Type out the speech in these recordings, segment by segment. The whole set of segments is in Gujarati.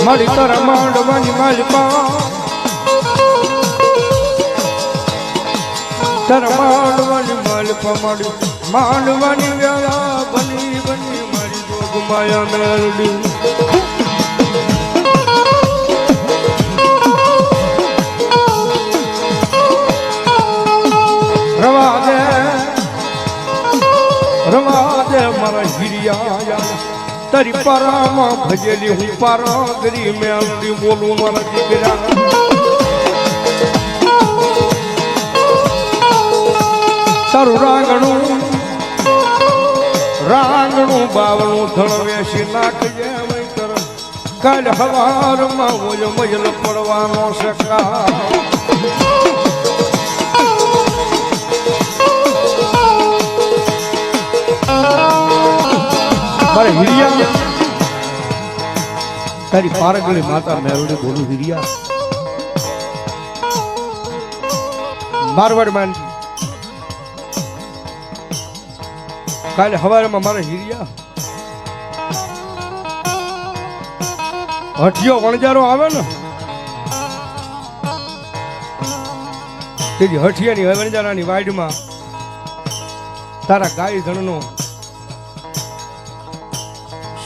મારી તારા માંડવાની માલપા તારા માંડવાની માલપા મારી માંડવાની વેળા બની બની મારી જોગ માયા મેળવી રવા દે મારા હિરિયા તારી પારામાં ભજેલી હું પારા ગરી મેળવી બોલું મારા દીકરા તારું રાંગણું બાવણું ધણવેશી નાખજે કાલ હવારમાં મજલ પડવાનો શકા મારે હિરિયા તારી પારગળી માતા મેરડી બોલું હિરિયા મારવાડ માન કાલે હવારમાં મારે હિરિયા હઠિયો વણજારો આવે ને તેજી હઠિયાની વણજારાની વાડમાં તારા ગાય ધણનો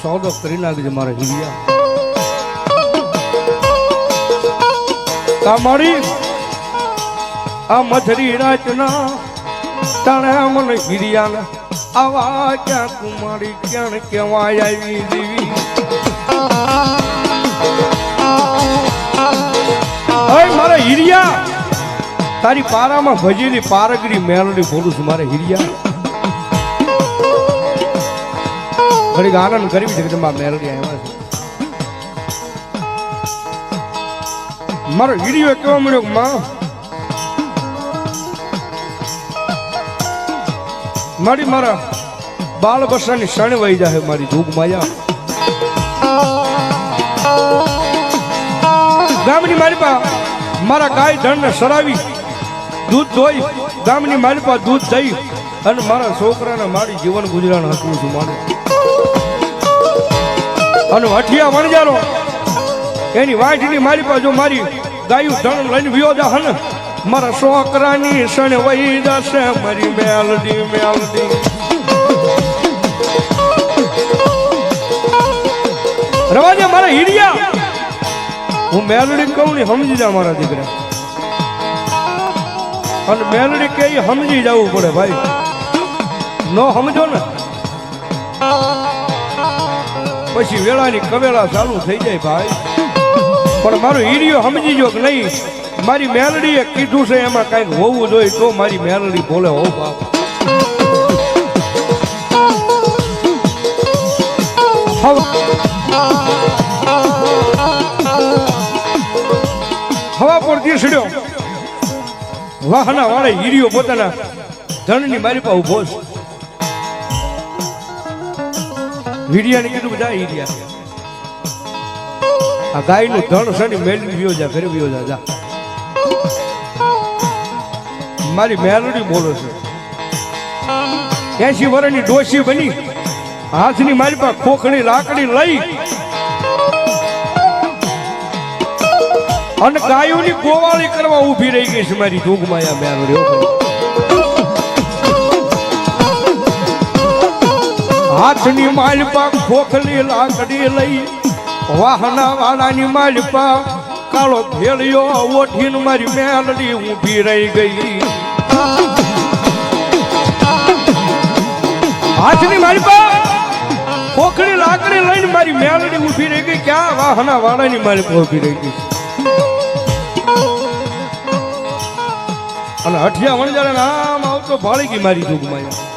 સોદો કરી નાખજે મારા હિરિયા તમારી આ મધરી રાતના તાણે મને હિરિયા આવા ક્યાં કુમારી ક્યાં કેવાય આવી દેવી મારા હિરિયા તારી પારામાં ભજેલી પારગરી મેલડી બોલું છું મારા હિરિયા ઘડીક આનંદ કરવી છે કે તમારા મેલડી આવ્યા છે મારો હિરિયો કેવો મળ્યો માં મારી મારા બાળ બસાની શણ વહી જાય મારી ધૂપ માયા ગામની માલિપા મારા ગાય ધણને સરાવી દૂધ ધોઈ ગામની માલિપા દૂધ દઈ અને મારા છોકરાને મારી જીવન ગુજરાન હતું છું મારું અને હઠિયા વણજારો એની વાંઢની માલિપા જો મારી ગાયું ધણ લઈને વિયો જા હને મારા છોકરાની સણ વહી જશે મારી મેલડી મેલડી રવાજે મારા હિરિયા હું મેલડી કહું ને સમજી જા મારા દીકરા અને મેલડી કે સમજી જવું પડે ભાઈ નો સમજો ને પછી વેળાની કવેળા ચાલુ થઈ જાય ભાઈ પણ મારો હિરિયો સમજી જો કે નહીં મારી મેલડીએ કીધું છે એમાં કઈક હોવું જોઈએ તો મારી મેલડી બોલે હો બાપ હવા પડતી સડ્યો વાહના વાળે હીરિયો પોતાના ધણની મારી પાસે ઉભો છે હીરિયાને કીધું જા હીરિયા આ ગાયનું ધણ સડી મેળવી વિયો જા ઘરે વિયો જા મારી મેલડી બોલે છે 80 વર્ષની ડોશી બની હાથની મારી પાસે ખોખણી લાકડી લઈ અને ગાયોની ગોવાળી કરવા ઊભી રહી ગઈ છે મારી જોગમાયા મેલડી હાથની મારી પાસે ખોખલી લાકડી લઈ વાહના વાળાની મારી પાસે કાળો ભેળિયો ઓઠીને મારી મેલડી ઊભી રહી ગઈ હાથની મારી પાસે ખોખલી લાકડી લઈને મારી મેલડી ઊભી રહી ગઈ ક્યાં વાહના વાળાની મારી પાસે ઊભી રહી ગઈ અને હઠિયા વણજારા નામ આવતો ભાળી ગઈ મારી જોગમાયા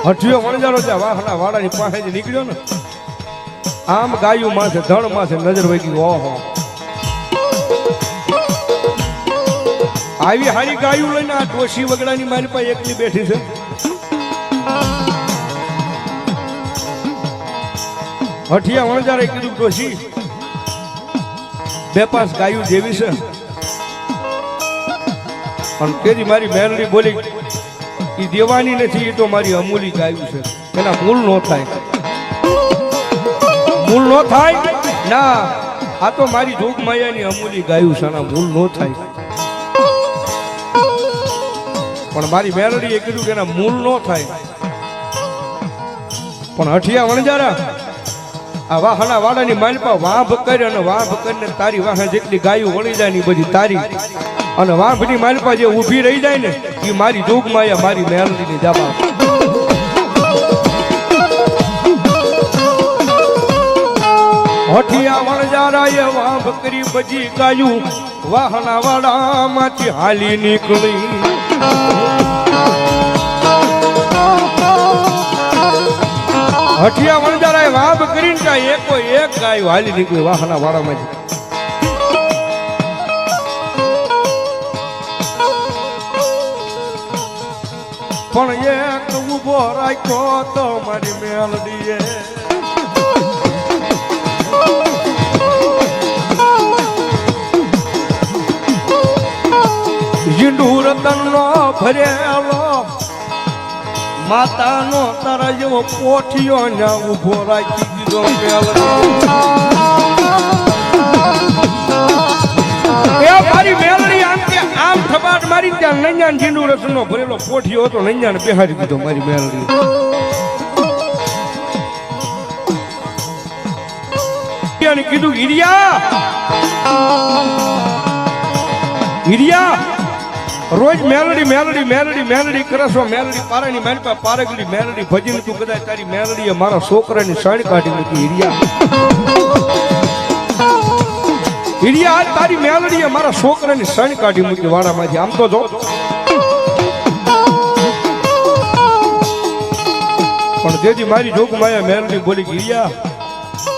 હઠિયો વણજારો ત્યાં વાહના વાળાની પાસેથી નીકળ્યો ને આમ ગાયું માથે ધણ માથે નજર વહી ગઈ ઓહો આવી હારી ગાયું લઈને આ ડોશી વગડાની મારી પાસે એકલી બેઠી છે હઠિયા વણજારે કીધું ડોશી 2-5 ગાયું જેવી છે અને તેની મારી મેલડી બોલી એ દેવાની નથી એ તો મારી અમૂલી ગાયું છે એના મૂળ ન થાય મૂળ ન ન થાય ના આ તો મારી જોગ માયાની અમૂલી ગાયું સાના ભૂલ ન થાય પણ મારી મેલડીએ કીધું કે એના મૂળ ન થાય પણ હઠિયા વણજારા આ વાહના વાડાની માલપા વાંભ કરી અને વાંભ કરીને તારી વાહે જેટલી ગાયું વળી જાય ને બધી તારી અને વાંભની માલપા જે ઊભી રહી જાય ને એ મારી જોગ માયા મારી મેલડીની જાબા હઠિયા વણજારાએ વાંભ કરી બજી ગાયું વાહના વાડામાંથી હાલી નીકળી હઠિયા વણજારાએ વાંભ કરીને કાંઈ એકો એક ગાયું હાલી નીકળી વાહના વાડામાંથી પણ એક ઉભો રાખ્યો તો મારી મેલડીએ ઝીંડુ રતનનો ભરેલો માતાનો તારા જેવો પોઠિયો ના ઉભો રાખી દીધો મારી મેલડી આમ કે આમ થપાટ મારી ત્યાં નૈયાન ઝીંડુ રતનનો ભરેલો પોઠિયો હતો નૈયાને બેહારી દીધો મારી મેલડી કીધું હિરિયા રોજ મેલડી મેલડી મેલડી મેલડી કરશો મેલડી પારાની માલપા પારગલી મેલડી ભજન તું કદાચ તારી મેલડીએ મારા છોકરાની સણ કાઢી મૂકી હિરિયા આજ તારી મેલડીએ મારા છોકરાની સણ કાઢી મૂકી વાડામાંથી આમ તો જો પણ જેથી મારી જોગ માયા મેલડી બોલી હિરિયા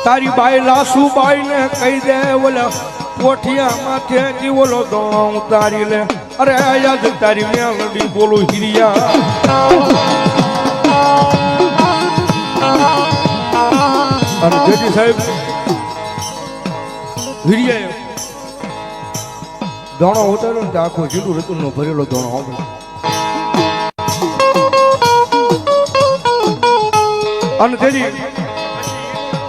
તારી બાઈ લાસુ બાઈ ને કહી દે ઓલા કોઠિયા માથે જીવોલો દોણ તારી લે અરે યાદ તારી મેલડી બોલું હિરિયા અને જેજી સાહેબ હિરિયાએ દોણો ઉતાર્યો ને આખો જીડું રતુલ નો ભરેલો દોણો આવે અને તેજી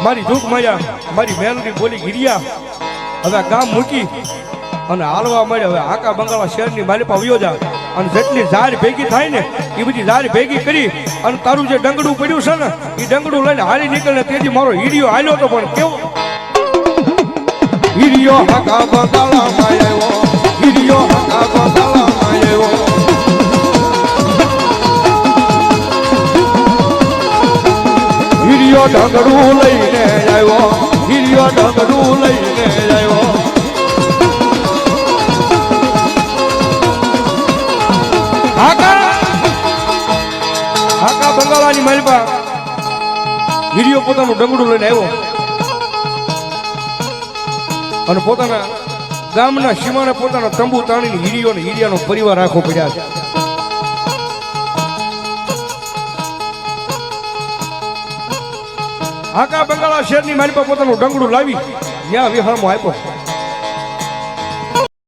મારી જોગ માયા મારી મેલડી બોલી હિરિયા હવે ગામ મૂકી અને હાલવા મળે હવે આકા બંગાળા શહેરની માલિપા વયો જા અને જેટલી ઝાડ ભેગી થાય ને એ બધી ઝાડ ભેગી કરી અને તારું જે ડંગડું પડ્યું છે ને એ ડંગડું લઈને હાલી નીકળે તેથી મારો હીરિયો હાલ્યો તો પણ કેવો હીરિયો આકા બંગાળામાં આવ્યો હીરિયો આકા બંગાળામાં આવ્યો હીરિયો ડંગડું લઈને આવ્યો હીરિયો ડંગડું લઈને આવ્યો આકા બંગાળાની માલપા હીરિયો પોતાનું ડંગડું લઈને આવ્યો અને પોતાના ગામના સીમાને પોતાના તંબુ તાણીને હીરિયો ને હીરિયાનો પરિવાર આખો પડ્યા છે આકા બંગાળા શહેરની માલપા પોતાનું ડંગડું લાવી ત્યાં વિહારમાં આપ્યો